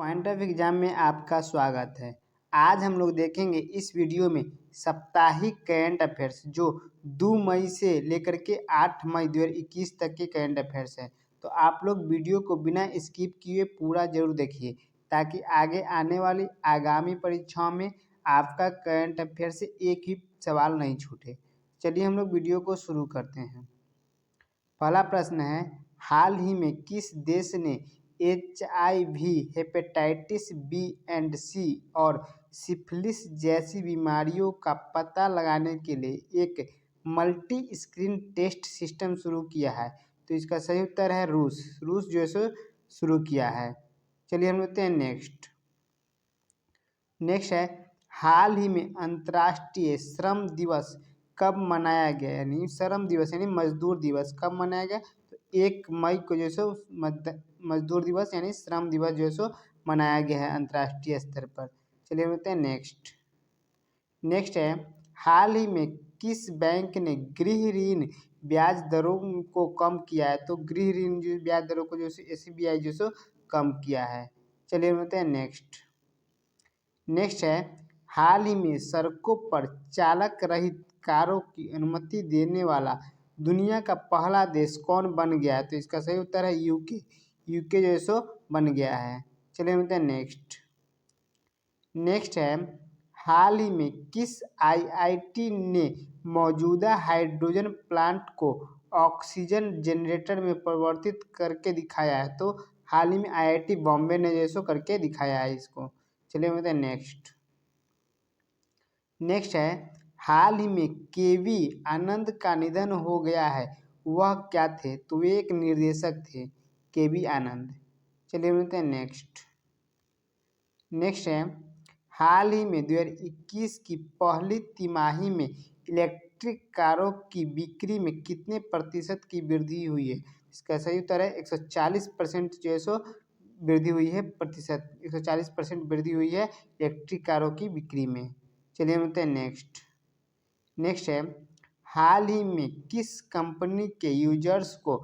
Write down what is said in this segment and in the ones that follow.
Point of exam में आपका स्वागत है। आज हम लोग देखेंगे इस वीडियो में साप्ताहिक करंट अफेयर्स जो 2 मई से लेकर के 8 मई 2021 तक के करंट अफेयर्स है। तो आप लोग वीडियो को बिना स्किप किए पूरा जरूर देखिए ताकि आगे आने वाली आगामी परीक्षाओं में आपका करंट अफेयर से एक ही सवाल नहीं छूटे। चलिए हम लोग वीडियो को शुरू करते हैं। पहला प्रश्न है, हाल ही में किस देश ने HIV, हेपेटाइटिस बी एंड सी और सिफिलिस जैसी बीमारियों का पता लगाने के लिए एक मल्टी स्क्रीन टेस्ट सिस्टम शुरू किया है? तो इसका सही उत्तर है रूस। रूस जो है सो शुरू किया है। चलिए हम लेते हैं नेक्स्ट है, हाल ही में अंतर्राष्ट्रीय श्रम दिवस कब मनाया गया? यानी श्रम दिवस यानी मजदूर दिवस कब मनाया गया? तो 1 मई को जो है सो मजदूर दिवस यानी श्रम दिवस जो है सो मनाया गया है अंतर्राष्ट्रीय स्तर पर। चलिए बोलते हैं नेक्स्ट है, हाल ही में किस बैंक ने गृह ऋण ब्याज दरों को कम किया है? तो गृह ऋण जो ब्याज दरों को जो SBI जो सो कम किया है। चलिए बोलते हैं नेक्स्ट है, हाल ही में सड़कों पर चालक रहित कारों की अनुमति देने वाला दुनिया का पहला देश कौन बन गया है? तो इसका सही उत्तर है यूके जो है सो बन गया है। चलिए बोलते हैं नेक्स्ट है, हाल ही में किस IIT ने मौजूदा हाइड्रोजन प्लांट को ऑक्सीजन जनरेटर में परिवर्तित करके दिखाया है? तो हाल ही में IIT बॉम्बे ने जो है सो करके दिखाया है इसको। चलिए बोलते हैं नेक्स्ट है, हाल ही में KV आनंद का निधन हो गया है, वह क्या थे? तो वे एक निर्देशक थे, KV आनंद। चलिए बोलते हैं नेक्स्ट है, हाल ही में 2021 की पहली तिमाही में इलेक्ट्रिक कारों की बिक्री में कितने प्रतिशत की वृद्धि हुई है? इसका सही उत्तर है 140% जो है सो वृद्धि हुई है। 140% वृद्धि हुई है इलेक्ट्रिक कारों की बिक्री में। चलिए बोलते हैं नेक्स्ट है, हाल ही में किस कंपनी के यूजर्स को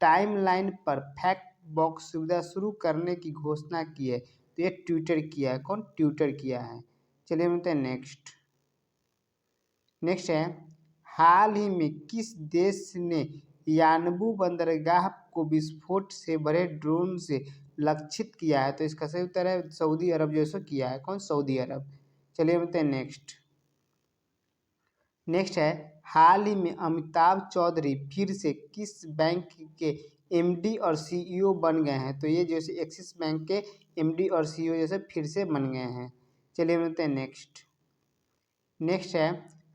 टाइमलाइन पर फैक्ट बॉक्स सुविधा शुरू करने की घोषणा की है? तो ये ट्विटर किया है। कौन? ट्विटर किया है। चलिए बोलते हैं नेक्स्ट है, हाल ही में किस देश ने यानबू बंदरगाह को विस्फोट से भरे ड्रोन से लक्षित किया है? तो इसका सही उत्तर है सऊदी अरब जो है किया है। कौन? सऊदी अरब। चलिए बोलते हैं नेक्स्ट है, हाल ही में अमिताभ चौधरी फिर से किस बैंक के MD और CEO बन गए हैं? तो ये जैसे एक्सिस बैंक के MD और CEO जैसे फिर से बन गए हैं। चलिए बोलते हैं नेक्स्ट है,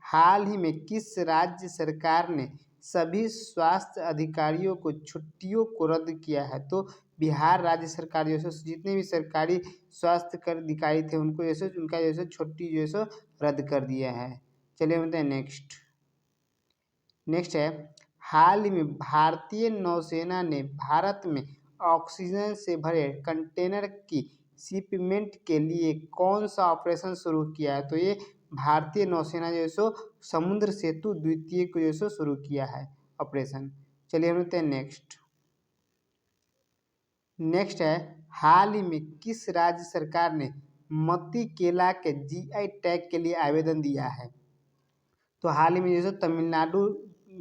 हाल ही में किस राज्य सरकार ने सभी स्वास्थ्य अधिकारियों को छुट्टियों को रद्द किया है? तो बिहार राज्य सरकार जैसे जितने भी सरकारी स्वास्थ्य कर अधिकारी थे उनको जैसे उनका जैसे छुट्टी जो है रद्द कर दिया है। चलिए बोलते हैं नेक्स्ट है, हाल ही में भारतीय नौसेना ने भारत में ऑक्सीजन से भरे कंटेनर की शिपमेंट के लिए कौन सा ऑपरेशन शुरू किया है? तो ये भारतीय नौसेना जो है समुद्र सेतु द्वितीय को जो है शुरू किया है ऑपरेशन। चलिए हम बोलते हैं नेक्स्ट है, हाल ही में किस राज्य सरकार ने मती केला के GI टैग के लिए आवेदन दिया है? तो हाल ही में जो है तमिलनाडु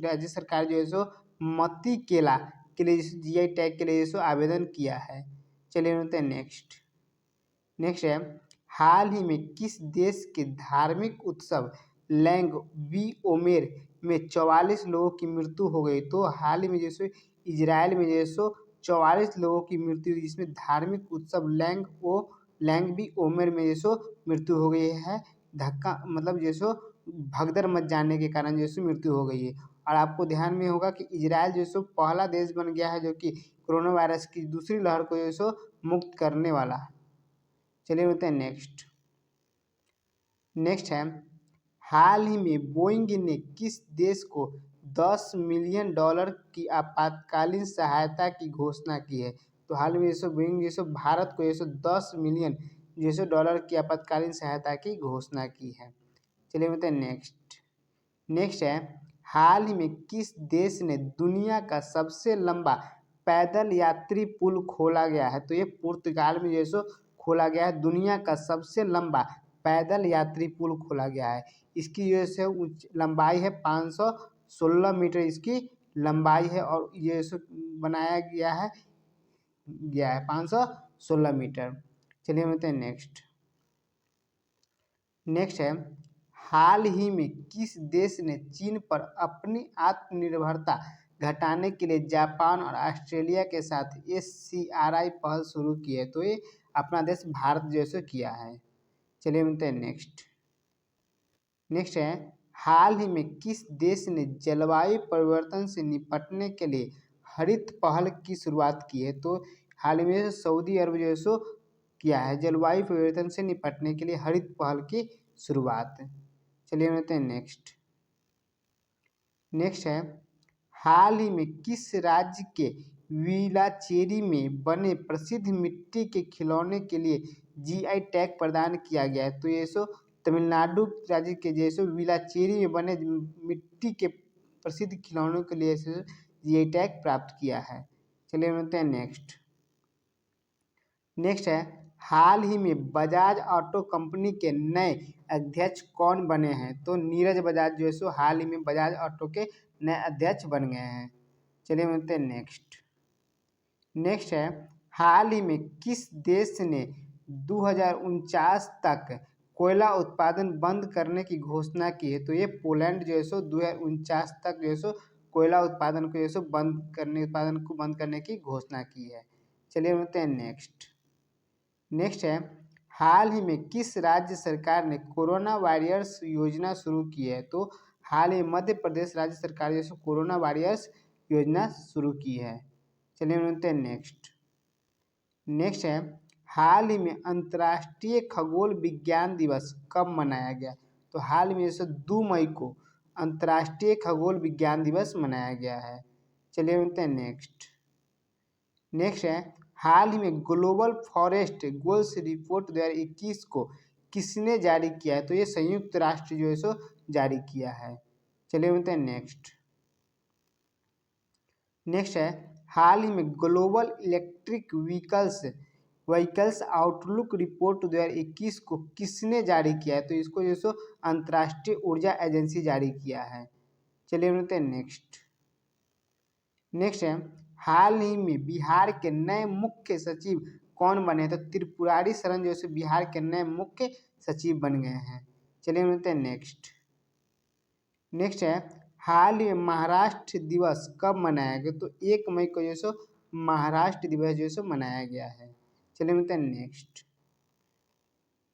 राज्य सरकार जो है मती केला के लिए GI टैग के लिए जो आवेदन किया है। चलिए बोलते हैं नेक्स्ट है, हाल ही में किस देश के धार्मिक उत्सव लैंग बी ओमेर में 44 लोगों की मृत्यु हो गई? तो हाल ही में जैसे इजराइल में जैसे 44 लोगों की मृत्यु हुई, जिसमें धार्मिक उत्सव लैंग बी ओमेर में जैसे मृत्यु हो गई है। धक्का मतलब जैसे भगदड़ मच जाने के कारण जैसे मृत्यु हो गई है। और आपको ध्यान में होगा कि इजराइल जो पहला देश बन गया है जो कि कोरोना वायरस की दूसरी लहर को जो मुक्त करने वाला है। चलिए बोलते हैं नेक्स्ट है, हाल ही में बोइंग ने किस देश को $10 मिलियन की आपातकालीन सहायता की घोषणा की है? तो हाल में बोइंग भारत को $10 मिलियन डॉलर की आपातकालीन सहायता की घोषणा की है। चलिए बोलते हैं नेक्स्ट है, हाल ही में किस देश ने दुनिया का सबसे लंबा पैदल यात्री पुल खोला गया है? तो ये पुर्तगाल में खोला गया है। दुनिया का सबसे लंबा पैदल यात्री पुल खोला गया है। इसकी जो है लंबाई है 516 मीटर इसकी लंबाई है और ये बनाया गया है 516 मीटर। चलिए मिलते हैं नेक्स्ट। नेक्स्ट है, हाल ही में किस देश ने चीन पर अपनी आत्मनिर्भरता घटाने के लिए जापान और ऑस्ट्रेलिया के साथ SCRI पहल शुरू की है? तो ये अपना देश भारत जैसे किया है। चलिए मिलते हैं नेक्स्ट। नेक्स्ट है, हाल ही में किस देश ने जलवायु परिवर्तन से निपटने के लिए हरित पहल की शुरुआत की है? तो हाल ही में सऊदी अरब जो है किया है जलवायु परिवर्तन से निपटने के लिए हरित पहल की शुरुआत। चलिए मिलते हैं नेक्स्ट। नेक्स्ट है, हाल ही में किस राज्य के विलाचेरी में बने प्रसिद्ध मिट्टी के खिलौने के लिए GI टैग प्रदान किया गया है? तो ये तमिलनाडु राज्य के जैसे विलाचेरी में बने मिट्टी के प्रसिद्ध खिलौनों के लिए GI टैग प्राप्त किया है। चलिए मिलते हैं नेक्स्ट। नेक्स्ट है, हाल ही में बजाज ऑटो कंपनी के नए अध्यक्ष कौन बने हैं? तो नीरज बजाज जो है हाल ही में बजाज ऑटो के नए अध्यक्ष बन गए हैं। चलिए मिलते हैं नेक्स्ट। नेक्स्ट है, हाल ही में किस देश ने 2049 तक कोयला उत्पादन बंद करने की घोषणा की है? तो ये पोलैंड जो है 2049 तक जो है कोयला उत्पादन को जो उत्पादन को बंद करने की घोषणा की है। चलिए मिलते हैं नेक्स्ट। नेक्स्ट है, हाल ही में किस राज्य सरकार ने कोरोना वॉरियर्स योजना शुरू की है? तो हाल ही मध्य प्रदेश राज्य सरकार जो कोरोना वॉरियर्स योजना शुरू की है। चलिए मिलते हैं नेक्स्ट। नेक्स्ट है, हाल ही में अंतर्राष्ट्रीय खगोल विज्ञान दिवस कब मनाया गया? तो हाल में 2 मई को अंतर्राष्ट्रीय खगोल विज्ञान दिवस मनाया गया है। चलिए मिलते हैं नेक्स्ट। नेक्स्ट है, हाल ही में ग्लोबल फॉरेस्ट गोल्स रिपोर्ट 2021 को किसने जारी किया है? तो ये संयुक्त राष्ट्र जो है जारी किया है। चलिए मिलते हैं नेक्स्ट। नेक्स्ट है, हाल ही में global electric vehicles outlook report 2021 को किसने जारी किया है? तो इसको जो अंतर्राष्ट्रीय ऊर्जा एजेंसी जारी किया है। चलिए मिलते हैं नेक्स्ट। नेक्स्ट है, हाल ही में बिहार के नए मुख्य सचिव कौन बने? तो त्रिपुरारी शरण जो बिहार के नए मुख्य सचिव बन गए हैं। चलिए मिलते हैं नेक्स्ट। नेक्स्ट है, हाल ही में महाराष्ट्र दिवस कब मनाया गया? तो 1 मई को जो महाराष्ट्र दिवस जो मनाया गया है। चलिए मिलते हैं नेक्स्ट।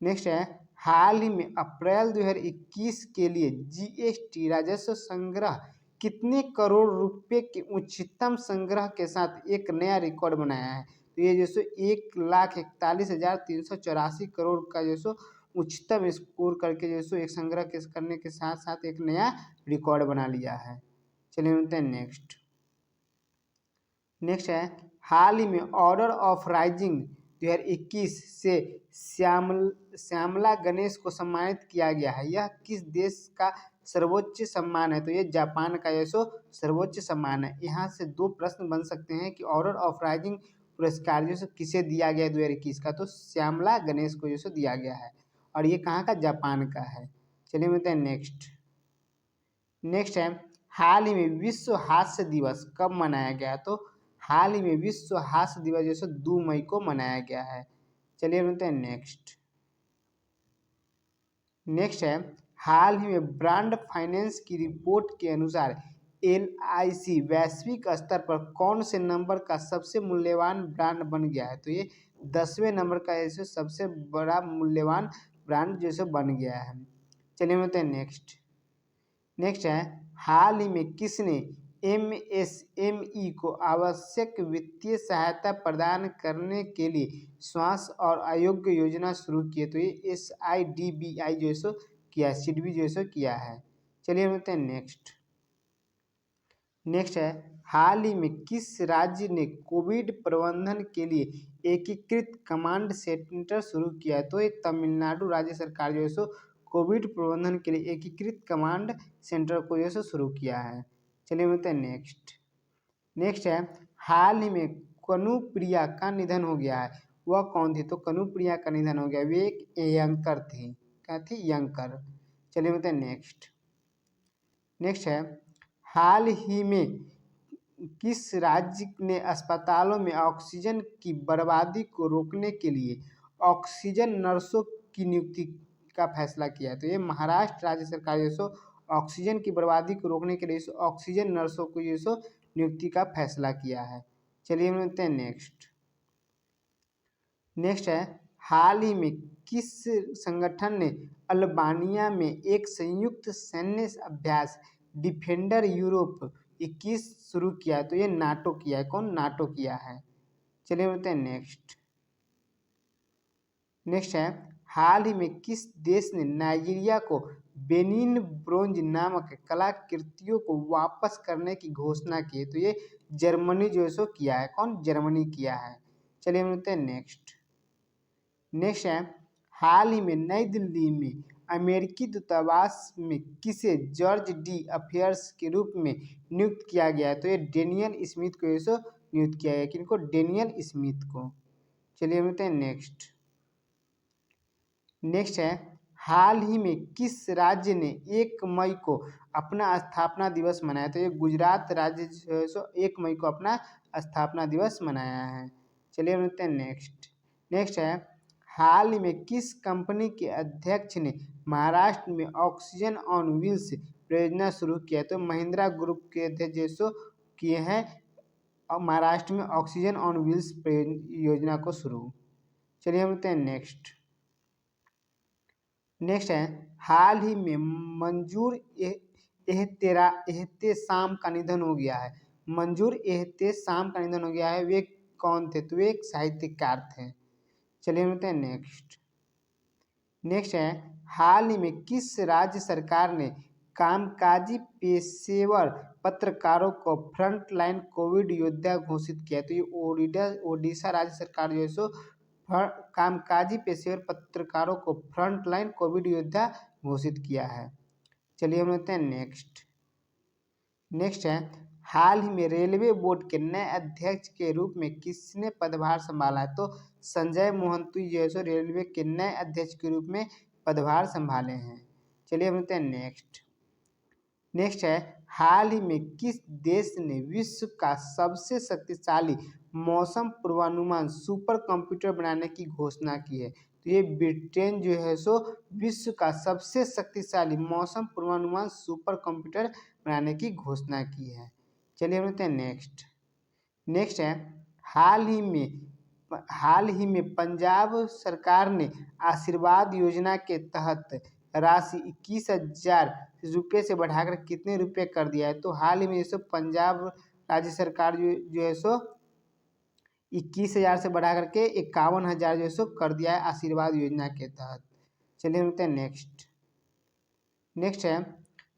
नेक्स्ट है, हाल ही में अप्रैल 2021 के लिए GST राजस्व संग्रह कितने करोड़ रुपए के उच्चतम संग्रह के साथ एक नया रिकॉर्ड बनाया है? तो ये जो 1,41,384 करोड़ का जो उच्चतम स्कोर करके जो एक संग्रह करने के साथ साथ एक नया रिकॉर्ड बना लिया है। चलिए मिलते हैं नेक्स्ट। नेक्स्ट है, हाल ही में ऑर्डर ऑफ राइजिंग 2021 से श्यामला गणेश को सम्मानित किया गया है। यह किस देश का सर्वोच्च सम्मान है? तो ये जापान का जो सर्वोच्च सम्मान है। यहाँ से 2 प्रश्न बन सकते हैं कि ऑर्डर ऑफ राइजिंग पुरस्कार जो किसे दिया गया 2021 का? तो श्यामला गणेश को जो दिया गया है और ये कहाँ का? जापान का है। चलिए मिलते हैं नेक्स्ट। नेक्स्ट है, हाल ही में विश्व हास्य दिवस कब मनाया गया? तो हाल ही में विश्व हास्य दिवस जो 2 मई को मनाया गया है। चलिए मिलते हैं नेक्स्ट। नेक्स्ट है, हाल ही में ब्रांड फाइनेंस की रिपोर्ट के अनुसार LIC वैश्विक स्तर पर कौन से नंबर का सबसे मूल्यवान ब्रांड बन गया है? तो ये 10वें नंबर का ऐसे सबसे बड़ा मूल्यवान ब्रांड जैसे बन गया है। चलिए मिलते हैं नेक्स्ट। नेक्स्ट है, हाल ही में किसने MSME को आवश्यक वित्तीय सहायता प्रदान करने के लिए स्वास्थ्य और आरोग्य योजना शुरू की है? तो ये SIDBI जो किया है, सिडबी जो किया है। चलिए मिलते हैं नेक्स्ट। नेक्स्ट है, हाल ही में किस राज्य ने कोविड प्रबंधन के लिए एकीकृत कमांड सेंटर शुरू किया है? तो ये तमिलनाडु राज्य सरकार जो कोविड प्रबंधन के लिए एकीकृत कमांड सेंटर को जो शुरू किया है। चलिए मिलते हैं नेक्स्ट। नेक्स्ट है, हाल ही में कनुप्रिया का निधन हो गया है। वह कौन थी? तो कनुप्रिया का निधन हो गया। वे एक एंकर थी। क्या थी? एंकर। चलिए बताते हैं नेक्स्ट। नेक्स्ट है, हाल ही में किस राज्य ने अस्पतालों में ऑक्सीजन की बर्बादी को रोकने के लिए ऑक्सीजन नर्सों की नियुक्ति का फैसला किया है? तो ये महाराष्ट्र राज्य सरकार जो सो ऑक्सीजन की बर्बादी को रोकने के लिए ऑक्सीजन नर्सों को जो सो नियुक्ति का फैसला किया है। चलिए हम देखते हैं नेक्स्ट। नेक्स्ट है, हाल ही में किस संगठन ने अल्बानिया में एक संयुक्त सैन्य अभ्यास डिफेंडर यूरोप 21 शुरू किया है? तो ये नाटो किया है। कौन? नाटो किया है। चलिए बोलते हैं नेक्स्ट। नेक्स्ट है, हाल ही में किस देश ने नाइजीरिया को बेनिन ब्रोंज नामक कलाकृतियों को वापस करने की घोषणा की है? तो ये जर्मनी जो है सो किया है। कौन? जर्मनी किया है। चलिए हम बोलते हैं नेक्स्ट। नेक्स्ट है, हाल ही में नई दिल्ली में अमेरिकी दूतावास में किसे जॉर्ज डी अफेयर्स के रूप में नियुक्त किया गया है? तो ये डेनियल स्मिथ को ये सो नियुक्त किया गया। किनको? डेनियल स्मिथ को। चलिए हम बोलते हैं नेक्स्ट। नेक्स्ट है, हाल ही में किस राज्य ने 1 मई को अपना स्थापना दिवस मनाया? तो ये गुजरात राज्य जो है सो 1 मई को अपना स्थापना दिवस मनाया है। चलिए हम देखते हैं नेक्स्ट। नेक्स्ट है, हाल ही में किस कंपनी के अध्यक्ष ने महाराष्ट्र में ऑक्सीजन ऑन व्हील्स परियोजना शुरू किया? तो महिंद्रा ग्रुप के अध्यक्ष जो सो किए हैं और महाराष्ट्र में ऑक्सीजन ऑन व्हील्स योजना को शुरू। चलिए हम देखते हैं नेक्स्ट। नेक्स्ट है, हाल ही में मंजूर एहतेशाम का निधन हो गया है। मंजूर एहतेशाम का निधन हो गया है। वे कौन थे? तो वे एक साहित्यकार थे। चलिए मिलते हैं नेक्स्ट। नेक्स्ट है, हाल ही में किस राज्य सरकार ने कामकाजी पेशेवर पत्रकारों को फ्रंट लाइन कोविड योद्धा घोषित किया? तो ये ओडिशा राज्य सरकार जो है सो कामकाजी पेशेवर पत्रकारों को फ्रंट लाइन कोविड योद्धा घोषित किया है। चलिए हम लेते हैं नेक्स्ट। नेक्स्ट है, हाल ही में रेलवे बोर्ड के नए अध्यक्ष के रूप में किसने पदभार संभाला है? तो संजय मोहंती जो है सो रेलवे के नए अध्यक्ष के रूप में पदभार संभाले हैं। चलिए हम लेते हैं नेक्स्ट। नेक्स्ट है, हाल ही में किस देश ने विश्व का सबसे शक्तिशाली मौसम पूर्वानुमान सुपर कंप्यूटर बनाने की घोषणा की है? तो ये ब्रिटेन जो है सो विश्व का सबसे शक्तिशाली मौसम पूर्वानुमान सुपर कंप्यूटर बनाने की घोषणा की है। चलिए हम लेते हैं नेक्स्ट। नेक्स्ट है, हाल ही में पंजाब सरकार ने आशीर्वाद योजना के तहत राशि 21,000 रुपये से बढ़ाकर कितने रुपये कर दिया है? तो हाल ही में ये सब पंजाब राज्य सरकार जो है सो 21,000 से बढ़ा करके 51,000 जो है सो कर दिया है आशीर्वाद योजना के तहत। चलिए हम देखते हैं नेक्स्ट। नेक्स्ट है,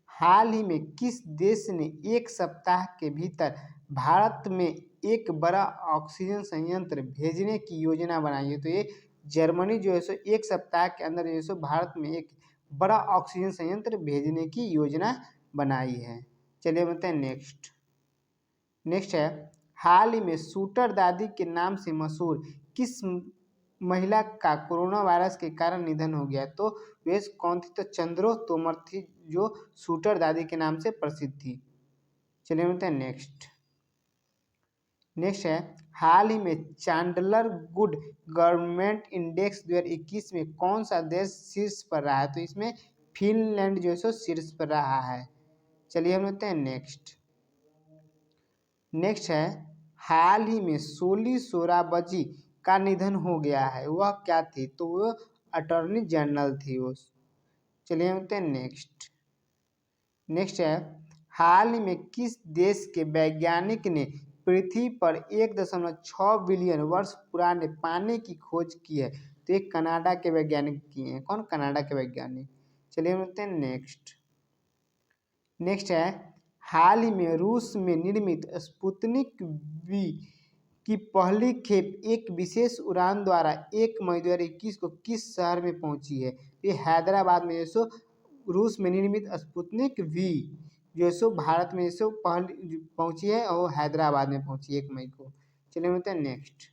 हाल ही में किस देश ने 1 सप्ताह के भीतर भारत में एक बड़ा ऑक्सीजन संयंत्र भेजने की योजना बनाई है? तो ये जर्मनी जो है सो 1 सप्ताह के अंदर जो है सो भारत में एक बड़ा ऑक्सीजन संयंत्र भेजने की योजना बनाई है। चलिए बताते हैं नेक्स्ट। नेक्स्ट है, हाल ही में शूटर दादी के नाम से मशहूर किस महिला का कोरोना वायरस के कारण निधन हो गया? तो वे कौन थी? तो चंद्रो तोमर थी जो शूटर दादी के नाम से प्रसिद्ध थी। चलिए बताते हैं नेक्स्ट। नेक्स्ट है, हाल ही में चांडलर गुड गवर्नमेंट इंडेक्स 2021 में कौन सा देश शीर्ष पर रहा है? तो इसमें फिनलैंड जो है सो शीर्ष पर रहा है। चलिए हम लेते हैं नेक्स्ट। नेक्स्ट है, हाल ही में सोली सोराबजी का निधन हो गया है। वह क्या थी? तो वह अटॉर्नी जनरल थी वो। चलिए हम लेते हैं नेक्स्ट। नेक्स्ट है, हाल ही में किस देश के वैज्ञानिक ने पृथ्वी पर 1.6 बिलियन वर्ष पुराने पानी की खोज की है? तो ये कनाडा के वैज्ञानिक किए हैं। कौन? कनाडा के वैज्ञानिक। चलिए हम देखते हैं नेक्स्ट। नेक्स्ट है, हाल ही में रूस में निर्मित स्पुतनिक वी की पहली खेप एक विशेष उड़ान द्वारा 1 मई 2021 को किस शहर में पहुंची है? ये हैदराबाद में जो रूस में निर्मित स्पुतनिक वी जो सो भारत में सो पहली पहुंची है और हैदराबाद में पहुंची 1 मई को। चलिए मिलते हैं नेक्स्ट।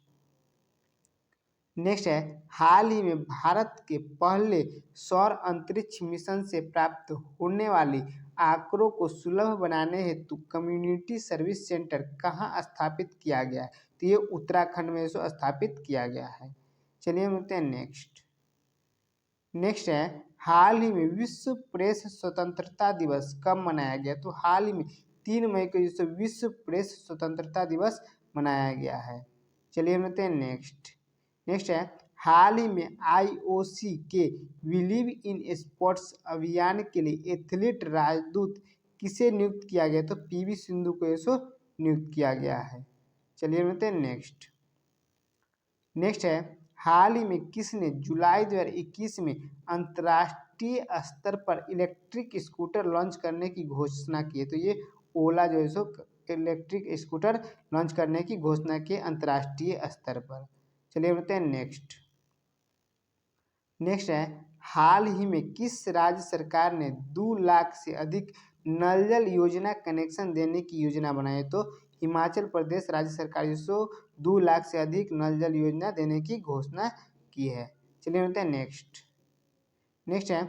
नेक्स्ट है हाल ही में भारत के पहले सौर अंतरिक्ष मिशन से प्राप्त होने वाली आंकड़ों को सुलभ बनाने हेतु कम्युनिटी सर्विस सेंटर कहाँ स्थापित किया गया है? तो ये उत्तराखंड में इसको स्थापित किया गया है। चलिए मिलते हैं नेक्स्ट। नेक्स्ट है हाल ही में विश्व प्रेस स्वतंत्रता दिवस कब मनाया गया? तो हाल ही में 3 मई को जिससे विश्व प्रेस स्वतंत्रता दिवस मनाया गया है। चलिए मिलते हैं नेक्स्ट। नेक्स्ट है हाल ही में आईओसी के बिलीव इन स्पोर्ट्स अभियान के लिए एथलीट राजदूत किसे नियुक्त किया गया? तो पीवी सिंधु को इसको नियुक्त किया गया है। चलिए मिलते हैं नेक्स्ट। नेक्स्ट है हाल ही में किसने जुलाई 2021 में अंतर्राष्ट्रीय स्तर पर इलेक्ट्रिक स्कूटर लॉन्च करने की घोषणा की है? तो ये ओला जो है सो इलेक्ट्रिक स्कूटर लॉन्च करने की घोषणा की अंतर्राष्ट्रीय स्तर पर। चलिए बताते हैं नेक्स्ट। नेक्स्ट है हाल ही में किस राज्य सरकार ने 2 लाख से अधिक नल जल योजना कनेक्शन देने की योजना बनाई है? तो हिमाचल प्रदेश राज्य सरकार जिसको 2 लाख से अधिक नल जल योजना देने की घोषणा की है। चलिए बताते हैं नेक्स्ट। नेक्स्ट है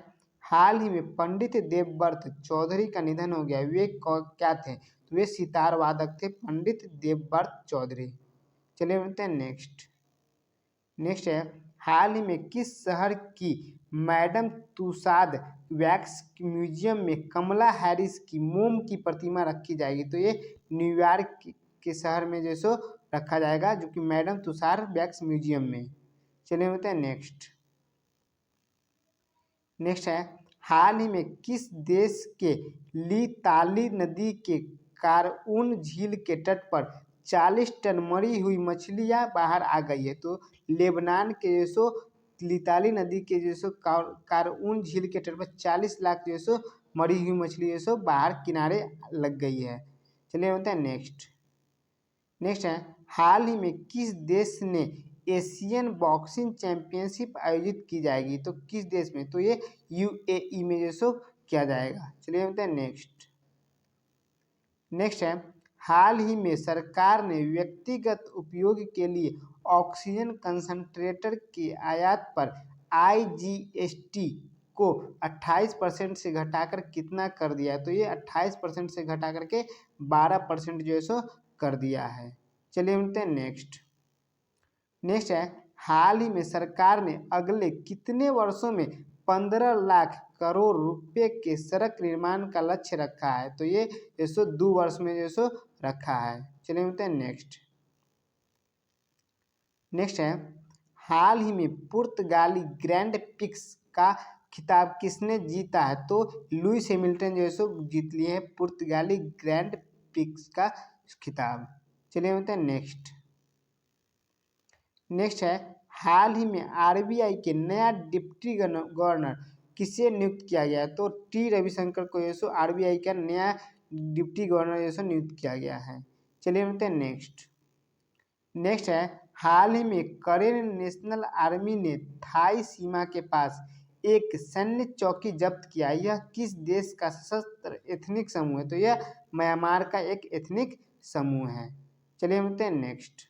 हाल ही में पंडित देवव्रत चौधरी का निधन हो गया, वे क्या थे? तो वे सितार वादक थे, पंडित देवव्रत चौधरी। चलिए बताते हैं नेक्स्ट। नेक्स्ट है हाल ही में किस शहर की मैडम तुसाद वैक्स म्यूजियम में कमला हैरिस की मोम की प्रतिमा रखी जाएगी? तो ये न्यूयॉर्क के शहर में जो सो रखा जाएगा, जो कि मैडम तुषार वैक्स म्यूजियम में। चलिए बताते हैं नेक्स्ट। नेक्स्ट है हाल ही में किस देश के ली ताली नदी के कारउन झील के तट पर 40 टन मरी हुई मछलियां बाहर आ गई है? तो लेबनान के जो सो लिताली नदी के जो सो कारउन झील के तट पर 40 लाख जो सो मरी हुई मछली जो सो बाहर किनारे लग गई है। चलिए बताते हैं नेक्स्ट। नेक्स्ट है हाल ही में किस देश ने एशियन बॉक्सिंग चैंपियनशिप आयोजित की जाएगी? तो किस देश में? तो ये यूएई में जो सो किया जाएगा। चलिए बताते हैं नेक्स्ट। नेक्स्ट है हाल ही में सरकार ने व्यक्तिगत उपयोग के लिए ऑक्सीजन कंसंट्रेटर के आयात पर आईजीएसटी को 28% से घटाकर कितना कर दिया है? तो ये 28% से घटा करके 12% जो है सो कर दिया है। चलिए मिलते हैं नेक्स्ट। नेक्स्ट है हाल ही में सरकार ने अगले कितने वर्षों में 15 लाख करोड़ रुपए के सड़क निर्माण का लक्ष्य रखा है? तो ये 2 वर्ष में जो सो रखा है। चलिए मिलते हैं नेक्स्ट। नेक्स्ट है हाल ही में पुर्तगाली ग्रैंड पिक्स का खिताब किसने जीता है? तो लुइस हैमिल्टन जो है सो जीत लिए हैं पुर्तगाली ग्रैंड पिक्स का खिताब। चलिए मिलते हैं नेक्स्ट। नेक्स्ट है हाल ही में आरबीआई के नया डिप्टी गवर्नर किसे नियुक्त किया गया है? तो टी रविशंकर को जो सो आरबीआई का नया डिप्टी गवर्नर जो सो नियुक्त किया गया है। चलिए मिलते हैं नेक्स्ट। नेक्स्ट है हाल ही में करेन नेशनल आर्मी ने थाई सीमा के पास एक सैन्य चौकी जब्त किया, यह किस देश का सशस्त्र एथनिक समूह है? तो यह म्यांमार का एक एथनिक समूह है। चलिए मिलते हैं नेक्स्ट।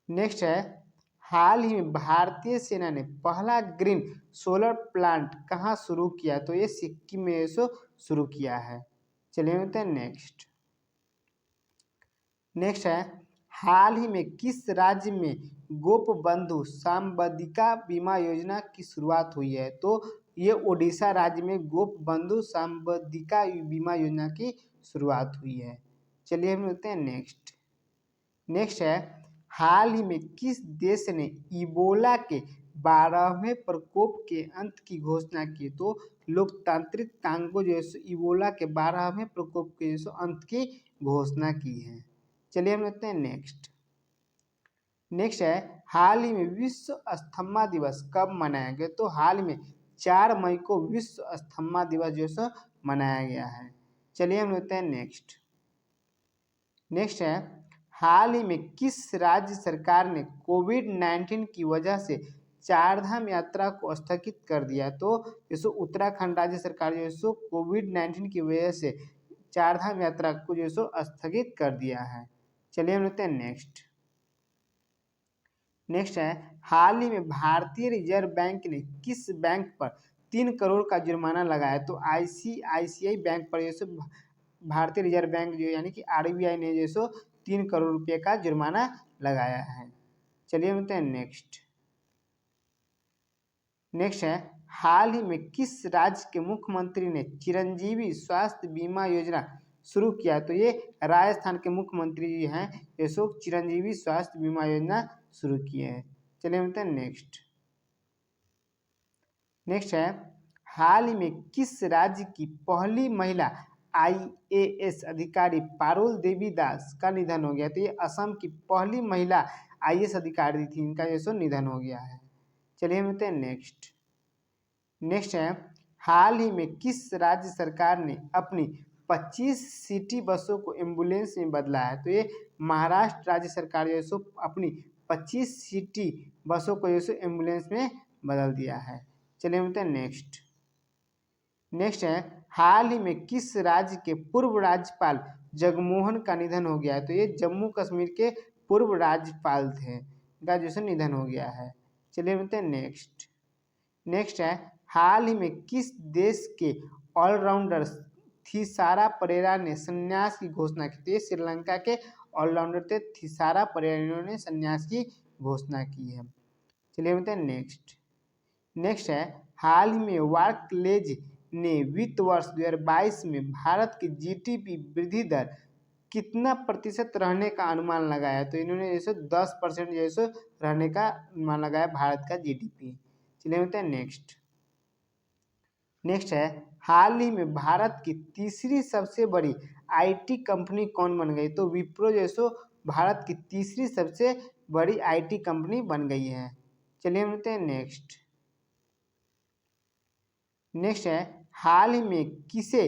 नेक्स्ट है हाल ही में भारतीय सेना ने पहला ग्रीन सोलर प्लांट कहाँ शुरू किया? तो ये सिक्किम में शुरू किया है। चलिए मिलते हैं नेक्स्ट। नेक्स्ट है हाल ही में किस राज्य में गोप बंधु सांबदिका बीमा योजना की शुरुआत हुई है? तो ये ओडिशा राज्य में गोप बंधु सांबदिका बीमा योजना की शुरुआत हुई है। चलिए हम मिलते हैं नेक्स्ट। नेक्स्ट है हाल ही में किस देश ने इबोला के 12वें प्रकोप के अंत की घोषणा की? तो लोकतांत्रिक कांगो जो है इबोला के 12वें प्रकोप के अंत की घोषणा की है। चलिए हम लेते हैं नेक्स्ट। नेक्स्ट है हाल ही में विश्व अस्थमा दिवस कब मनाया गया? तो हाल में 4 मई को विश्व अस्थमा दिवस जो है मनाया गया है। चलिए हम लेते हैं नेक्स्ट। नेक्स्ट है हाल ही में किस राज्य सरकार ने कोविड-19 की वजह से चारधाम यात्रा को स्थगित कर दिया? तो जैसे उत्तराखंड राज्य सरकार जो है कोविड-19 की वजह से चारधाम यात्रा को जो है स्थगित कर दिया है। चलिए हम लेते हैं नेक्स्ट। नेक्स्ट है हाल ही में भारतीय रिजर्व बैंक ने किस बैंक पर 3 करोड़ का जुर्माना लगाया? तो आईसीआईसीआई बैंक पर जैसे भारतीय रिजर्व बैंक जो यानी कि आरबीआई ने जैसो 3 करोड़ रुपये का जुर्माना लगाया है। चलिए बोलते हैं नेक्स्ट। नेक्स्ट है हाल ही में किस राज्य के मुख्यमंत्री ने चिरंजीवी स्वास्थ्य बीमा योजना शुरू किया? तो ये राजस्थान के मुख्यमंत्री जी हैं जो चिरंजीवी स्वास्थ्य बीमा योजना शुरू किए हैं। चलिए बोलते हैं नेक्स्ट। नेक्स्ट है हाल ही में किस राज्य की पहली महिला आईएएस अधिकारी पारुल देवी दास का निधन हो गया? तो ये असम की पहली महिला आईएएस अधिकारी थी, इनका जैसो निधन हो गया है। चलिए हम बोलते हैं नेक्स्ट। नेक्स्ट है हाल ही में किस राज्य सरकार ने अपनी 25 सिटी बसों को एम्बुलेंस में बदला है? तो ये महाराष्ट्र राज्य सरकार जो सो अपनी 25 सिटी बसों को जो एम्बुलेंस में बदल दिया है। चलिए बोलते हैं नेक्स्ट। नेक्स्ट है हाल ही में किस राज्य के पूर्व राज्यपाल जगमोहन का निधन हो गया है? तो ये जम्मू कश्मीर के पूर्व राज्यपाल थे, इनका जो निधन हो गया है। चलिए बोलते हैं नेक्स्ट। नेक्स्ट है हाल ही में किस देश के ऑलराउंडर थिसारा परेरा ने संन्यास की घोषणा की? तो ये श्रीलंका के ऑलराउंडर थे थिसारा परेरा ने संन्यास की घोषणा की है। चलिए बोलते हैं नेक्स्ट। नेक्स्ट है हाल ही में बार्कलेज ने वित्त वर्ष 2022 में भारत की जीडीपी वृद्धि दर कितना प्रतिशत रहने का अनुमान लगाया? तो इन्होंने जैसे 10% जैसे रहने का अनुमान लगाया भारत का जीडीपी। चलिए बोलते हैं नेक्स्ट। नेक्स्ट है हाल ही में भारत की तीसरी सबसे बड़ी आईटी कंपनी कौन बन गई? तो विप्रो जैसो भारत की तीसरी सबसे बड़ी आईटी कंपनी बन गई है। चलिए बोलते हैं नेक्स्ट। नेक्स्ट है हाल ही में किसे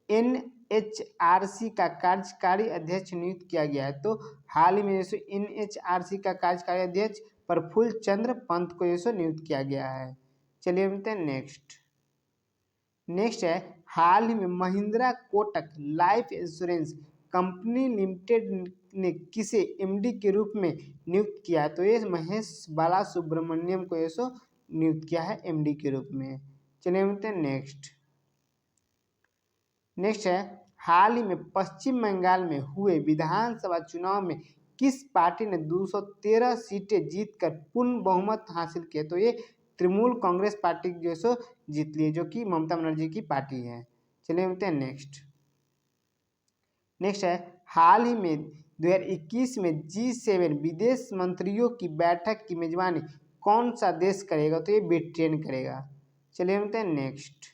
एनएचआरसी का कार्यकारी अध्यक्ष नियुक्त किया गया है? तो हाल ही में जैसे एनएचआरसी का कार्यकारी अध्यक्ष प्रफुल्ल चंद्र पंत को जैसे नियुक्त किया गया है। चलिए बोलते हैं नेक्स्ट। नेक्स्ट है हाल ही में Mahindra Kotak life insurance company limited ने किसे एमडी के रूप में नियुक्त किया? तो ये महेश बाला सुब्रमण्यम को ऐसो नियुक्त किया है एमडी के रूप में। चलिए बोलते हैं नेक्स्ट। नेक्स्ट है हाल ही में पश्चिम बंगाल में हुए विधानसभा चुनाव में किस पार्टी ने 213 सीटें जीतकर पूर्ण बहुमत हासिल किया? तो ये तृणमूल कांग्रेस पार्टी जो सो जीत ली, जो कि ममता बनर्जी की पार्टी है। चलिए बोलते हैं नेक्स्ट। नेक्स्ट है हाल ही में 2021 में G7 विदेश मंत्रियों की बैठक की मेजबानी कौन सा देश करेगा? तो ये ब्रिटेन करेगा। चलिए बोलते हैं नेक्स्ट।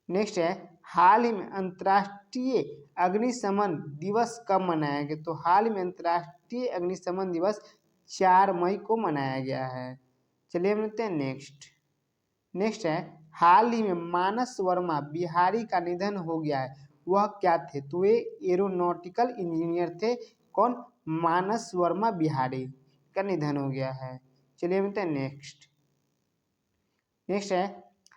नेक्स्ट है हाल ही में अंतर्राष्ट्रीय अग्निशमन दिवस कब मनाया गया? तो हाल ही में अंतर्राष्ट्रीय अग्निशमन दिवस 4 मई को मनाया गया है। चलिए बोलते हैं नेक्स्ट। नेक्स्ट है हाल ही में मानस वर्मा बिहारी का निधन हो गया है, वह क्या थे? तो ये एरोनॉटिकल इंजीनियर थे। कौन? मानस वर्मा बिहारी का निधन हो गया है। चलिए बोलते हैं नेक्स्ट। नेक्स्ट है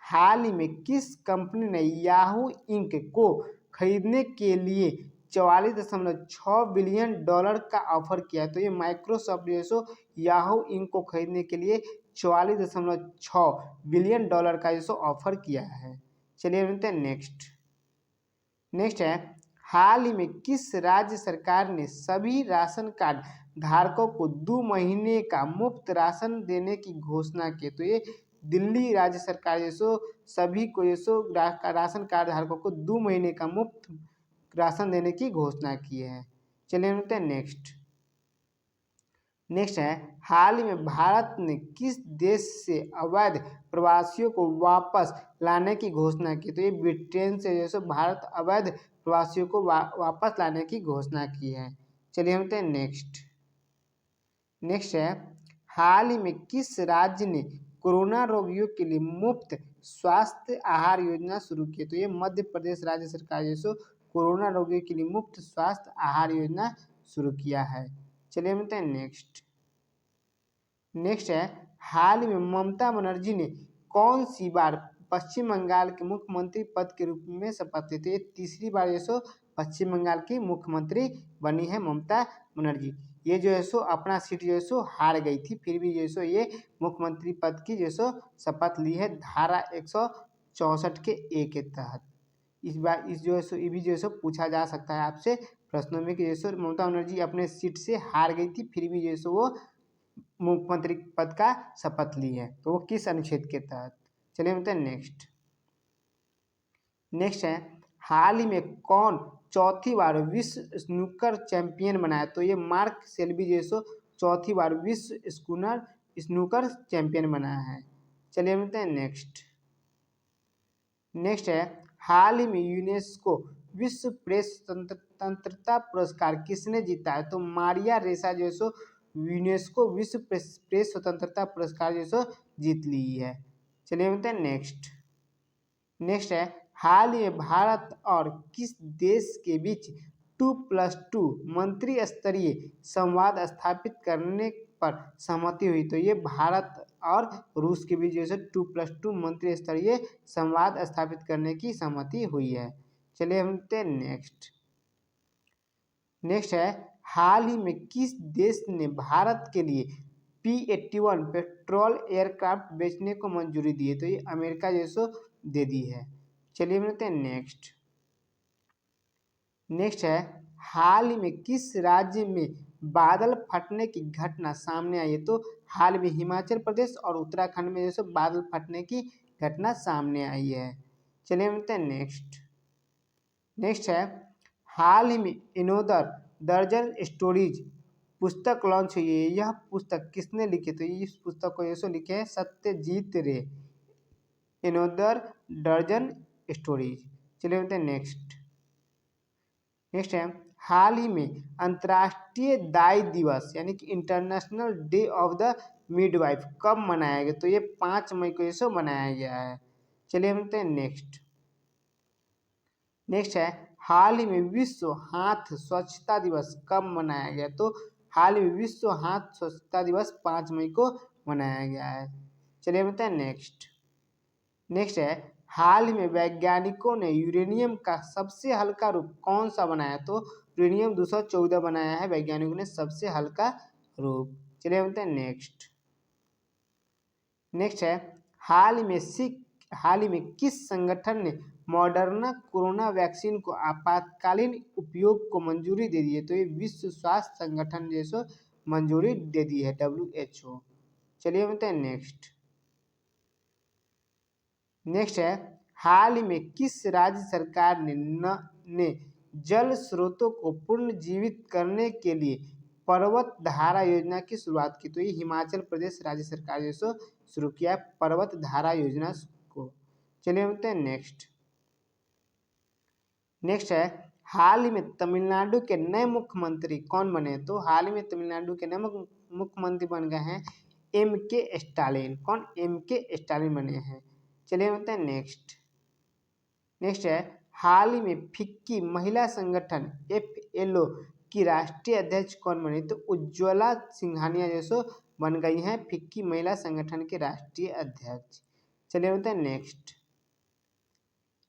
हाल ही में किस कंपनी ने याहू इंक को खरीदने के लिए 44.6 बिलियन डॉलर का ऑफर किया? तो ये माइक्रोसॉफ्ट जैसो याहू इंक को खरीदने के लिए 44.6 बिलियन डॉलर का जैसो ऑफर किया है। चलिए बोलते हैं नेक्स्ट। नेक्स्ट है हाल ही में किस राज्य सरकार ने सभी राशन कार्ड धारकों को 2 महीने का मुफ्त राशन देने की घोषणा की? तो ये दिल्ली राज्य सरकार जैसो सभी को जैसो राशन कार्ड धारकों को 2 महीने का मुफ्त राशन देने की घोषणा की है। चलिए बोलते हैं नेक्स्ट। नेक्स्ट है हाल ही में भारत ने किस देश से अवैध प्रवासियों को वापस लाने की घोषणा की? तो ये ब्रिटेन से जैसे भारत अवैध प्रवासियों को वापस लाने की घोषणा की है। चलिए बोलते हैं नेक्स्ट। नेक्स्ट है हाल ही में किस राज्य ने कोरोना रोगियों के लिए मुफ्त स्वास्थ्य आहार योजना शुरू की? तो ये मध्य प्रदेश राज्य सरकार जैसो कोरोना रोगियों के लिए मुफ्त स्वास्थ्य आहार योजना शुरू किया है। चलिए बोलते हैं नेक्स्ट। नेक्स्ट है हाल ही में ममता बनर्जी ने कौन सी बार पश्चिम बंगाल के मुख्यमंत्री पद के रूप में शपथ ली? तो ये तीसरी बार जैसो पश्चिम बंगाल की मुख्यमंत्री बनी है ममता बनर्जी। ये जो है सो अपना सीट जो है सो हार गई थी, फिर भी जो है सो ये मुख्यमंत्री पद की जो है सो शपथ ली है धारा 164 के ए के तहत। इस बार इस जो है सो ये भी जो है सो पूछा जा सकता है आपसे प्रश्नों में कि जो है सो ममता बनर्जी अपने सीट से हार गई थी, फिर भी जो है सो वो मुख्यमंत्री पद का शपथ ली है, तो वो किस अनुच्छेद के तहत। चलिए बोलते हैं नेक्स्ट। नेक्स्ट है हाल ही में कौन चौथी बार विश्व स्नूकर चैंपियन बना है, तो ये मार्क सेल्बी जो है सो चौथी बार विश्व स्नूकर चैंपियन बना है। चलिए बोलते हैं नेक्स्ट। नेक्स्ट है हाल ही में यूनेस्को विश्व प्रेस स्वतंत्रता पुरस्कार किसने जीता है, तो मारिया रेसा जो है सो यूनेस्को विश्व प्रेस स्वतंत्रता पुरस्कार जो है सो जीत ली है। चलिए बोलते हैं नेक्स्ट। नेक्स्ट है हाल ही में भारत और किस देश के बीच 2+2 मंत्री स्तरीय संवाद स्थापित करने पर सहमति हुई, तो ये भारत और रूस के बीच जैसे 2+2 मंत्री स्तरीय संवाद स्थापित करने की सहमति हुई है। चलिए हम नेक्स्ट। नेक्स्ट है हाल ही में किस देश ने भारत के लिए P-81 पेट्रोल एयरक्राफ्ट बेचने को मंजूरी दी है, तो ये अमेरिका जैसो दे दी है। चलिए मिलते हैं नेक्स्ट। नेक्स्ट है हाल ही में किस राज्य में बादल फटने की घटना सामने आई है, तो हाल में हिमाचल प्रदेश और उत्तराखंड में जैसे बादल फटने की घटना सामने आई है। चलिए मिलते हैं नेक्स्ट। नेक्स्ट है हाल ही में इनोदर दर्जन स्टोरीज पुस्तक लॉन्च हुई है, यह पुस्तक किसने लिखी, तो इस पुस्तक को ऐसे लिखे हैं सत्यजीत रे। इनोदर दर्जन स्टोरीज। चलिए बोलते हैं नेक्स्ट। नेक्स्ट है हाल ही में अंतर्राष्ट्रीय दाई दिवस यानी कि international day of the midwife कब मनाया गया, तो ये 5 मई को ऐसे मनाया गया है। चलिए बोलते हैं नेक्स्ट। नेक्स्ट है हाल ही में विश्व हाथ स्वच्छता दिवस कब मनाया गया, तो हाल ही में विश्व हाथ स्वच्छता दिवस 5 मई को मनाया गया है। चलिए बोलते हैं नेक्स्ट। नेक्स्ट है हाल ही में वैज्ञानिकों ने यूरेनियम का सबसे हल्का रूप कौन सा बनाया, तो यूरेनियम 214 बनाया है वैज्ञानिकों ने सबसे हल्का रूप। चलिए बोलते हैं नेक्स्ट। नेक्स्ट है हाल ही में किस संगठन ने मॉडर्ना कोरोना वैक्सीन को आपातकालीन उपयोग को मंजूरी दे दी है, तो ये विश्व स्वास्थ्य संगठन जैसे मंजूरी दे दी है WHO। चलिए बोलते हैं नेक्स्ट। नेक्स्ट है हाल ही में किस राज्य सरकार ने जल स्रोतों को पुनर्जीवित करने के लिए पर्वत धारा योजना की शुरुआत की, तो ये हिमाचल प्रदेश राज्य सरकार जैसे शुरू किया पर्वत धारा योजना को। चलिए बोलते हैं नेक्स्ट। नेक्स्ट है हाल ही में तमिलनाडु के नए मुख्यमंत्री कौन बने, तो हाल ही में तमिलनाडु के नए मुख्यमंत्री बन गए हैं MK स्टालिन। कौन, MK स्टालिन बने हैं। चलिए बोलते हैं नेक्स्ट। नेक्स्ट है हाल ही में फिक्की महिला संगठन FLO की राष्ट्रीय अध्यक्ष कौन बनी, तो उज्ज्वला सिंघानिया जैसो बन गई हैं फिक्की महिला संगठन के राष्ट्रीय अध्यक्ष। चलिए बोलते हैं नेक्स्ट।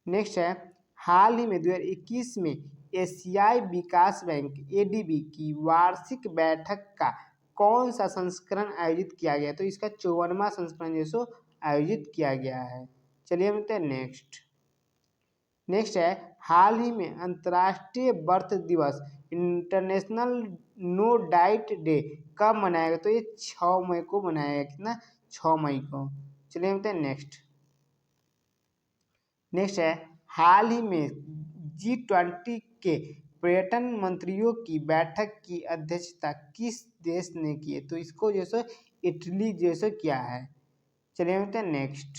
नेक्स्ट है हाल ही में 2021 में एशियाई विकास बैंक ADB की वार्षिक बैठक का कौन सा संस्करण आयोजित किया गया, तो इसका 54वां संस्करण जैसो आयोजित किया गया है। चलिए बोलते हैं नेक्स्ट। नेक्स्ट है हाल ही में अंतर्राष्ट्रीय बर्थ दिवस इंटरनेशनल नो डाइट डे कब मनाया गया, तो ये 6 मई को मनाया गया। कितना, 6 मई को। चलिए बोलते हैं नेक्स्ट। नेक्स्ट है हाल ही में G20 के पर्यटन मंत्रियों की बैठक की अध्यक्षता किस देश ने की है, तो इसको जैसे इटली जैसे किया है। चलिए बोलते हैं नेक्स्ट।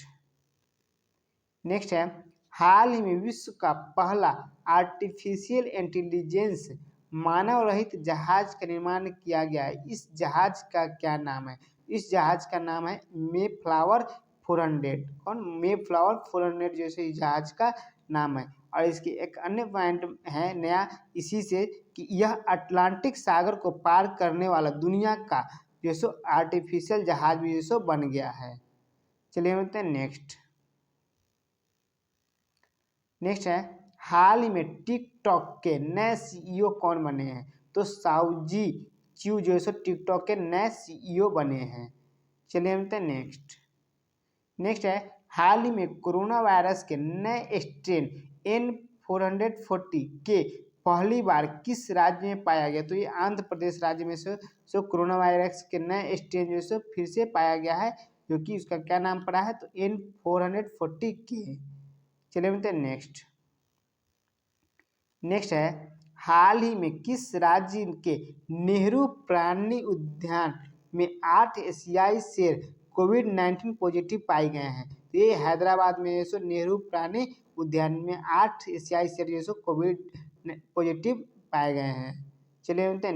नेक्स्ट है हाल ही में विश्व का पहला आर्टिफिशियल इंटेलिजेंस मानव रहित जहाज का निर्माण किया गया है, इस जहाज का क्या नाम है, इस जहाज का नाम है मेफ्लावर 400। कौन, मेफ्लावर 400 जैसे इस जहाज का नाम है। और इसकी एक अन्य पॉइंट है नया इसी से कि यह अटलांटिक सागर को पार करने वाला दुनिया का जैसो आर्टिफिशियल जहाज भी जैसो बन गया है। चलिए बोलते हैं नेक्स्ट। नेक्स्ट है हाल ही में टिकटॉक के नए CEO कौन बने हैं, तो साउजी च्यू जो है सो टिकटॉक के नए CEO बने हैं। चलिए हम हैं नेक्स्ट है हाल ही में कोरोना वायरस के नए स्ट्रेन N440 के पहली बार किस राज्य में पाया गया? तो ये आंध्र प्रदेश राज्य में से कोरोना वायरस के नए स्ट्रेन जो है फिर से पाया गया है, जो कि उसका क्या नाम पड़ा है? तो N440 के। चलिए मिलते हैं नेक्स्ट है हाल ही में किस राज्य के नेहरू प्राणी उद्यान में 8 एशियाई शेर कोविड-19 पॉजिटिव पाए गए हैं? तो ये हैदराबाद में जो नेहरू प्राणी उद्यान में 8 एशियाई शेर जो कोविड पॉजिटिव पाए गए हैं। चलिए मिलते हैं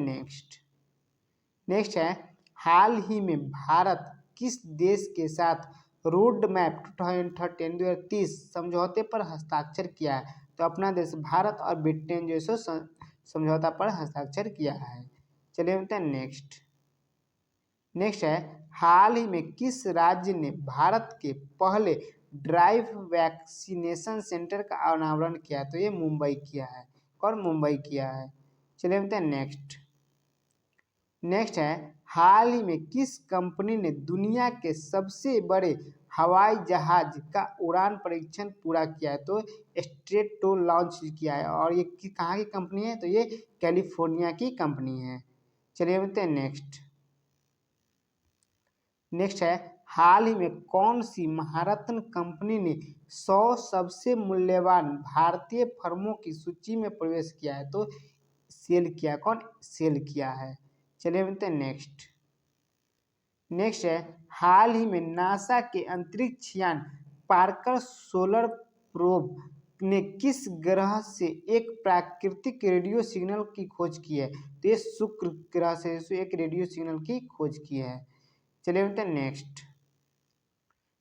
नेक्स्ट है हाल ही में भारत किस देश के साथ रोड मैप 2030 समझौते पर हस्ताक्षर किया है? तो अपना देश भारत और ब्रिटेन जो है समझौता पर हस्ताक्षर किया है। चलिए मिलते हैं नेक्स्ट है हाल ही में किस राज्य ने भारत के पहले ड्राइव वैक्सीनेशन सेंटर का अनावरण किया? तो ये मुंबई किया है। कौन? मुंबई किया है। चलिए मिलते हैं नेक्स्ट है हाल ही में किस कंपनी ने दुनिया के सबसे बड़े हवाई जहाज का उड़ान परीक्षण पूरा किया है? तो स्ट्रेट टू लॉन्च किया है। और ये कहाँ की कंपनी है? तो ये कैलिफोर्निया की कंपनी है। चलिए मिलते हैं नेक्स्ट है हाल ही में कौन सी महारत्न कंपनी ने 100 सबसे मूल्यवान भारतीय फर्मों की सूची में प्रवेश किया है? तो सेल किया। कौन? सेल किया है। चलिए मिलते हैं नेक्स्ट है हाल ही में नासा के अंतरिक्ष यान पार्कर सोलर प्रोब ने किस ग्रह से एक प्राकृतिक रेडियो सिग्नल की खोज की है? तो ये शुक्र ग्रह से एक रेडियो सिग्नल की खोज की है। चलिए मिलते हैं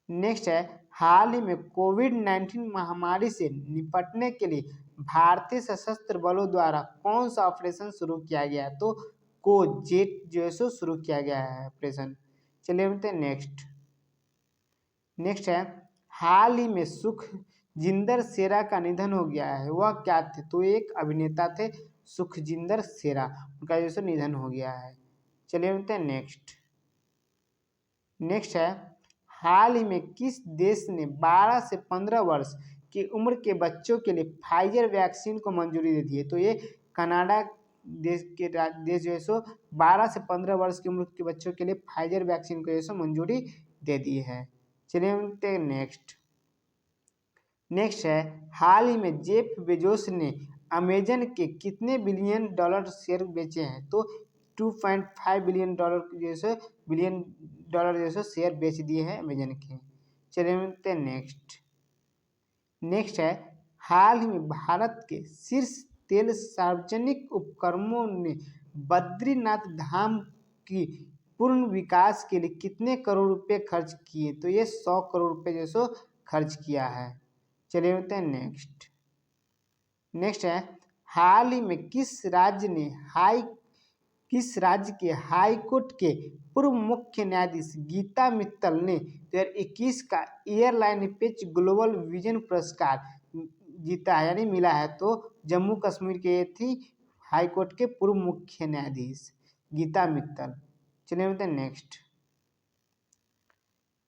नेक्स्ट है हाल ही में कोविड-19 महामारी से निपटने के लिए भारतीय सशस्त्र बलों द्वारा कौन सा ऑपरेशन शुरू किया गया? तो कोजेट जो है शुरू किया गया है ऑपरेशन। चलिए मिलते हैं नेक्स्ट है हाल ही में सुखजिंदर शेरा का निधन हो गया है। वह क्या थे? तो एक अभिनेता थे सुखजिंदर शेरा, उनका जो निधन हो गया है। चलिए मिलते हैं नेक्स्ट है हाल ही में किस देश ने 12 से 15 वर्ष की उम्र के बच्चों के लिए फाइजर वैक्सीन को मंजूरी दे दी है? तो ये कनाडा देश जो है 12 से 15 वर्ष की उम्र के बच्चों के लिए फाइजर वैक्सीन को जो मंजूरी दे दी है। चलिए मिलते हैं नेक्स्ट है हाल ही में जेफ बेजोस ने अमेजन के कितने बिलियन डॉलर शेयर बेचे हैं? तो 2.5 बिलियन डॉलर जैसे शेयर बेच दिए हैं अमेजन के। चलिए मिलते हैं नेक्स्ट है हाल ही में भारत के शीर्ष तेल सार्वजनिक उपक्रमों ने बद्रीनाथ धाम की पूर्ण विकास के लिए कितने करोड़ रुपए खर्च किए? तो ये 100 करोड़ रुपए जैसो खर्च किया है। चलिए मिलते हैं नेक्स्ट है हाल ही में किस राज्य के हाई कोर्ट के पूर्व मुख्य न्यायाधीश गीता मित्तल ने 2021 का एयरलाइन पेज ग्लोबल विजन पुरस्कार जीता है यानी मिला है? तो जम्मू कश्मीर के थी हाई कोर्ट के पूर्व मुख्य न्यायाधीश गीता मित्तल। चलिए मिलते हैं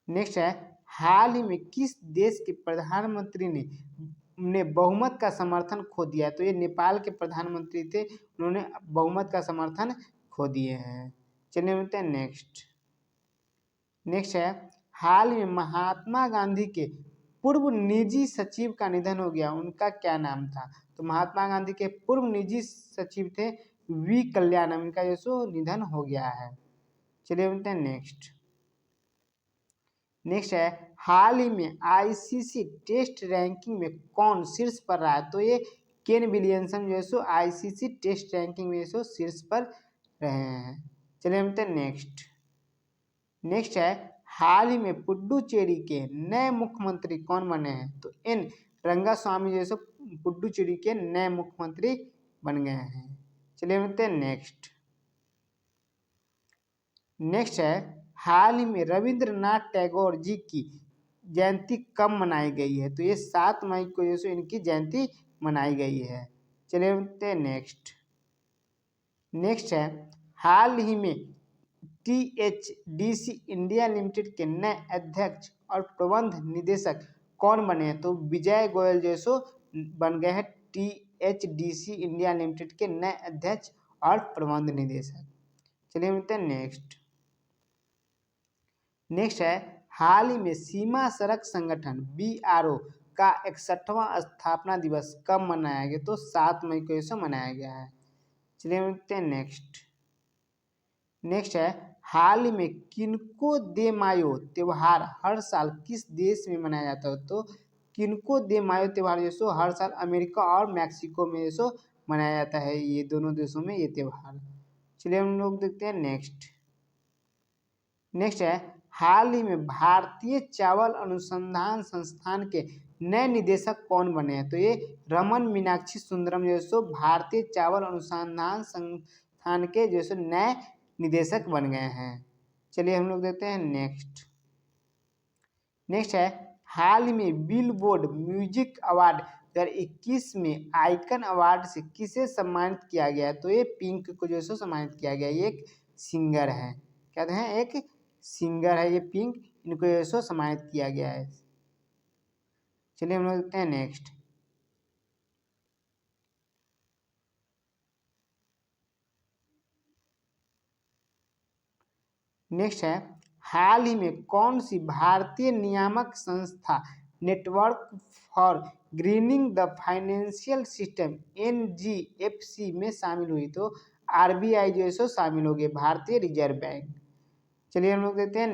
नेक्स्ट है हाल ही में किस देश के प्रधानमंत्री ने बहुमत का समर्थन खो दिया? तो ये नेपाल के प्रधानमंत्री थे, उन्होंने बहुमत का समर्थन खो दिए हैं। चलिए मिलते हैं नेक्स्ट है हाल में महात्मा गांधी के पूर्व निजी सचिव का निधन हो गया, उनका क्या नाम था? तो महात्मा गांधी के पूर्व निजी सचिव थे वी कल्याणम, इनका जो निधन हो गया है। चलिए मिलते हैं नेक्स्ट है हाल ही में आईसीसी टेस्ट रैंकिंग में कौन शीर्ष पर रहा है? तो ये केन विलियमसन जो है आईसीसी टेस्ट रैंकिंग में शीर्ष पर रहे हैं। चलिए मिलते हैं नेक्स्ट है हाल ही में पुडुचेरी के नए मुख्यमंत्री कौन बने हैं? तो एन रंगास्वामी जैसे पुडुचेरी के नए मुख्यमंत्री बन गए हैं। चलिए मिलते हैं नेक्स्ट है हाल ही में रविंद्रनाथ टैगोर जी की जयंती कब मनाई गई है? तो ये 7 मई को जो इनकी जयंती मनाई गई है। चलिए मिलते हैं नेक्स्ट है हाल ही में THDC इंडिया लिमिटेड के नए अध्यक्ष और प्रबंध निदेशक कौन बने हैं? तो विजय गोयल जो सो बन गए हैं THDC इंडिया लिमिटेड के नए अध्यक्ष और प्रबंध निदेशक। चलिए मिलते हैं नेक्स्ट है हाल ही में सीमा सड़क संगठन BRO का 61वां स्थापना दिवस कब मनाया गया? तो 7 मई को इसे मनाया गया है। चलिए मिलते हैं नेक्स्ट है हाल ही में किनको दे मायो त्योहार हर साल किस देश में मनाया जाता है? तो किनको दे मायो त्योहार जो सो हर साल अमेरिका और मैक्सिको में जो मनाया जाता है, ये दोनों देशों में ये त्योहार। चलिए हम लोग देखते हैं नेक्स्ट है हाल ही में भारतीय चावल अनुसंधान संस्थान के नए निदेशक कौन बने हैं? तो ये रमन मीनाक्षी सुंदरम जो सो भारतीय चावल अनुसंधान संस्थान के जो सो नए निदेशक बन गए हैं। चलिए हम लोग देखते हैं नेक्स्ट है हाल ही में बिलबोर्ड म्यूजिक अवार्ड 2021 में आइकन अवार्ड से किसे सम्मानित किया गया? तो ये पिंक को जो सो सम्मानित किया गया। ये एक सिंगर है, कहते हैं एक सिंगर है ये पिंक, इनको जो सो सम्मानित किया गया है। चलिए हम लोग देखते हैं नेक्स्ट है हाल ही में कौन सी भारतीय नियामक संस्था network for grinning the financial system NGFC में शामिल हुई? तो RBI जो है सो शामिल हो गई, भारतीय रिजर्व बैंक। चलिए हम लोग देखते हैं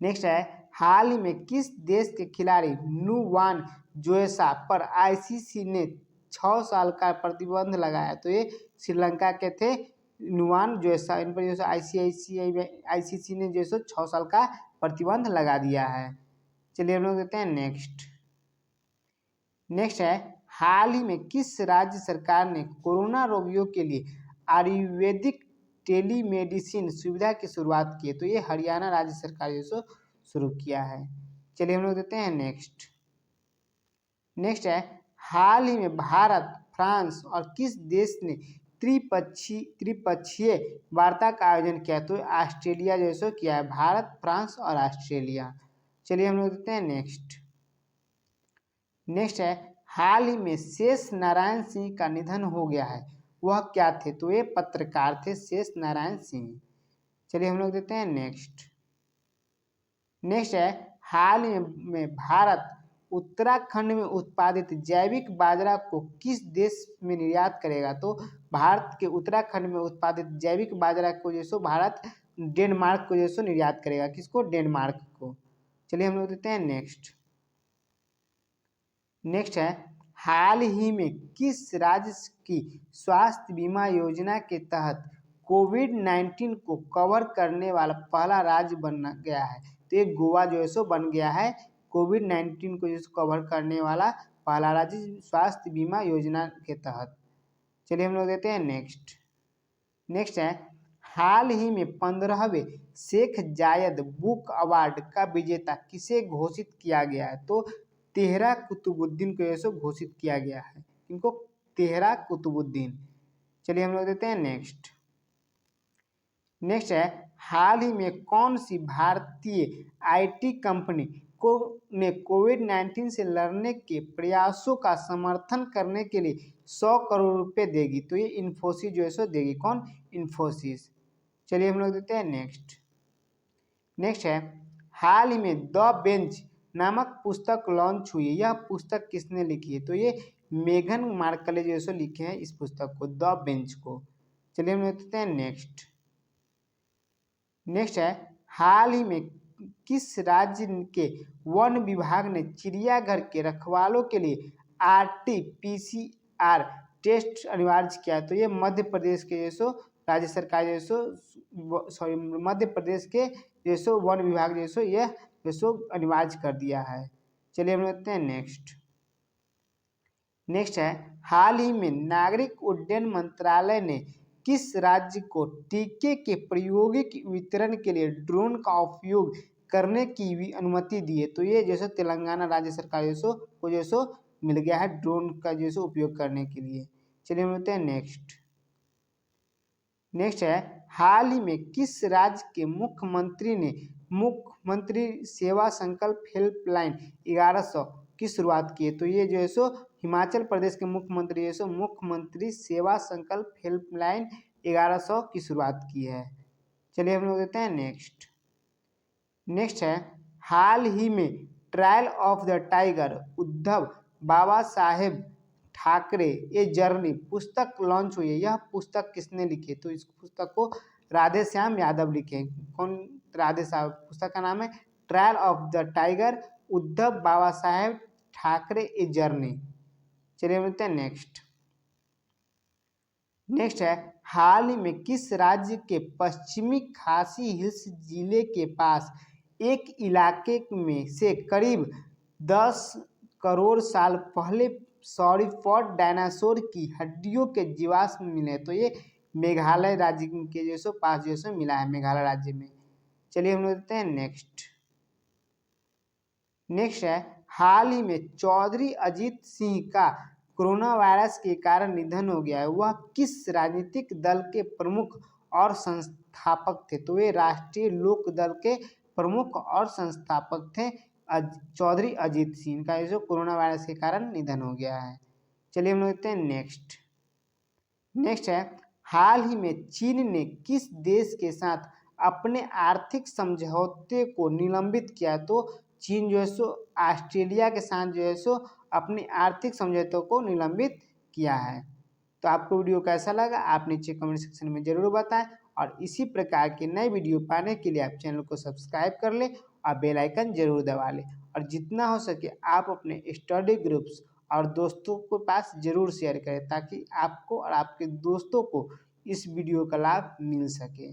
नेक्स्ट है हाल ही में किस देश के खिलाड़ी नुवान जोएसा पर ICC ने 6 साल का प्रतिबंध लगाया? तो ये श्रीलंका के थे नुवान जोएसा, इन पर जो है ICC ने जो 6 साल का प्रतिबंध लगा दिया है। चलिए हम लोग देखते हैं नेक्स्ट है हाल ही में किस राज्य सरकार ने कोरोना रोगियों के लिए आयुर्वेदिक टेलीमेडिसिन सुविधा की शुरुआत की है? तो ये हरियाणा राज्य सरकार जो शुरू किया है। चलिए हम लोग देखते हैं नेक्स्ट है हाल ही में भारत, फ्रांस और किस देश ने त्रिपक्षीय वार्ता का आयोजन किया? तो ऑस्ट्रेलिया जो है किया है, भारत, फ्रांस और ऑस्ट्रेलिया। चलिए हम लोग देखते हैं नेक्स्ट है हाल ही में शेष नारायण सिंह का निधन हो गया है, वह क्या थे? तो ये पत्रकार थे शेष नारायण सिंह। चलिए हम लोग देखते हैं नेक्स्ट है हाल ही में भारत उत्तराखंड में उत्पादित जैविक बाजरा को किस देश में निर्यात करेगा? तो भारत के उत्तराखंड में उत्पादित जैविक बाजरा को जो भारत डेनमार्क को जो निर्यात करेगा। किसको? डेनमार्क को। चलिए हम लोग देखते हैं नेक्स्ट है हाल ही में किस राज्य की स्वास्थ्य बीमा योजना के तहत कोविड-19 को कवर करने वाला पहला राज्य बन गया है? तो ये गोवा जो है सो बन गया है कोविड-19 को जो कवर करने वाला पहला राज्य स्वास्थ्य बीमा योजना के तहत। चलिए हम लोग देते हैं नेक्स्ट है हाल ही में 15वें शेख जायद बुक अवार्ड का विजेता किसे घोषित किया गया है? तो तेहरा कुतुबुद्दीन को ऐसे घोषित किया गया है। इनको तेहरा कुतुबुद्दीन। चलिए हम लोग देते हैं नेक्स्ट है हाल ही में कौन सी भारतीय IT कंपनी को ने कोविड-19 से लड़ने के प्रयासों का समर्थन करने के लिए 100 करोड़ रुपए देगी? तो ये इन्फोसिस जो है सो देगी। कौन? इन्फोसिस। चलिए हम लोग देते हैं नेक्स्ट है हाल ही में द बेंच नामक पुस्तक लॉन्च हुई है। यह पुस्तक किसने लिखी है? तो ये मेघन मार्कले जो है लिखे हैं इस पुस्तक को, द बेंच को। चलिए हम देखते हैं नेक्स्ट है हाल ही में किस राज्य के वन विभाग ने चिड़ियाघर के रखवालों के लिए RT-PCR टेस्ट अनिवार्य किया? तो ये मध्य प्रदेश के जो राज्य सरकार मध्य प्रदेश के जो वन विभाग जो यह अनिवार्य कर दिया है। चलिए हम देखते हैं नेक्स्ट है हाल ही में नागरिक उड्डयन मंत्रालय ने किस राज्य को टीके के प्रायोगिक वितरण के लिए ड्रोन का उपयोग करने की भी अनुमति दी है? तो ये जैसे तेलंगाना राज्य सरकार को मिल गया है ड्रोन का उपयोग करने के लिए। चलिए हम देखते हैं नेक्स्ट है हाल ही में किस राज्य के मुख्यमंत्री ने मुख्यमंत्री सेवा संकल्प हेल्पलाइन 1100 की शुरुआत की है? तो ये जो है सो हिमाचल प्रदेश के मुख्यमंत्री है सो मुख्यमंत्री सेवा संकल्प हेल्पलाइन 1100 की शुरुआत की है। चलिए हम लोग देते हैं नेक्स्ट। नेक्स्ट है हाल ही में trial of the tiger Uddhav Baba Saheb Thackeray a journey पुस्तक लॉन्च हुई है। यह पुस्तक किसने लिखी है? तो इस पुस्तक को राधे श्याम यादव लिखे हैं। कौन? राधे साहब। पुस्तक का नाम है trial of the tiger Uddhav Baba Saheb Thackeray a journey. चलिए मिलते हैं नेक्स्ट। नेक्स्ट है हाल ही में किस राज्य के पश्चिमी खासी हिल्स जिले के पास एक इलाके में से करीब 10 करोड़ साल पहले सॉरीपॉड डायनासोर की हड्डियों के जीवाश्म मिले? तो ये मेघालय राज्य के जैसो पास जैसो मिला है, मेघालय राज्य में। चलिए हम लोग देखते हैं नेक्स्ट। नेक्स्ट है हाल ही में चौधरी अजीत सिंह का कोरोना वायरस के कारण निधन हो गया है। वह किस राजनीतिक दल के प्रमुख और संस्थापक थे? तो वे राष्ट्रीय लोक दल के प्रमुख और संस्थापक थे। चौधरी अजीत सिंह का जो कोरोना वायरस के कारण निधन हो गया है। चलिए हम लोग देखते हैं नेक्स्ट। नेक्स्ट है हाल ही में चीन ने किस देश के साथ अपने आर्थिक समझौते को निलंबित किया? तो चीन जो है सो ऑस्ट्रेलिया के साथ जो है सो अपने आर्थिक समझौतों को निलंबित किया है। तो आपको वीडियो कैसा लगा आप नीचे कमेंट सेक्शन में जरूर बताएं और इसी प्रकार की नई वीडियो पाने के लिए आप चैनल को सब्सक्राइब कर लें और बेल आइकन जरूर दबा लें और जितना हो सके आप अपने स्टडी ग्रुप्स और दोस्तों के पास जरूर शेयर करें ताकि आपको और आपके दोस्तों को इस वीडियो का लाभ मिल सके।